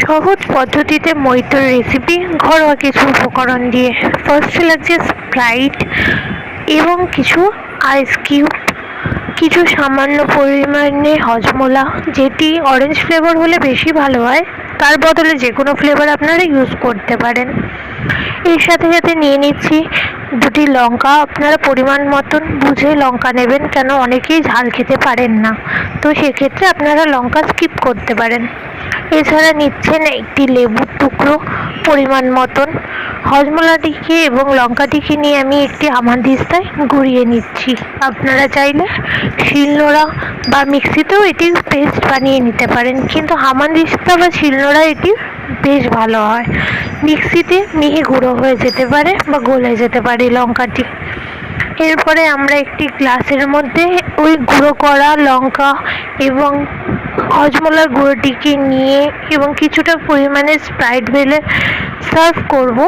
সহজ পদ্ধতিতে মইতোর রেসিপি ঘরোয়া কিছু উপকরণ দিয়ে। ফার্স্টে লাগছে স্প্রাইট এবং কিছু আইস কিউব, কিছু সামান্য পরিমাণে হজমোলা, যেটি অরেঞ্জ ফ্লেভার হলে বেশি ভালো হয়, তার বদলে যে কোনো ফ্লেভার আপনারা ইউজ করতে পারেন। এর সাথে সাথে নিয়ে নিচ্ছি দুটি লঙ্কা। আপনারা পরিমাণ মতন বুঝে লঙ্কা নেবেন, কেন অনেকেই ঝাল খেতে পারেন না, তো সেক্ষেত্রে আপনারা লঙ্কা স্কিপ করতে পারেন। এছাড়া নিচ্ছেন একটি লেবুর টুকরো পরিমাণ মতন। হজমোলাটিকে এবং লঙ্কাটিকে নিয়ে আমি একটি হামানদিস্তায় গুঁড়িয়ে নিচ্ছি। আপনারা চাইলে শিলনোড়া বা মিক্সিতেও এটির পেস্ট বানিয়ে নিতে পারেন, কিন্তু হামানদিস্তা বা শিলনোড়া এটি বেশ ভালো হয়। মিক্সিতে মিহি গুঁড়ো হয়ে যেতে পারে বা গলে যেতে পারে লঙ্কাটি। এরপরে আমরা একটি গ্লাসের মধ্যে ওই গুঁড়ো করা লঙ্কা এবং হজমোলার গুঁড়োটিকে নিয়ে এবং কিছুটা পরিমাণে স্প্রাইট ঢেলে সার্ভ করব।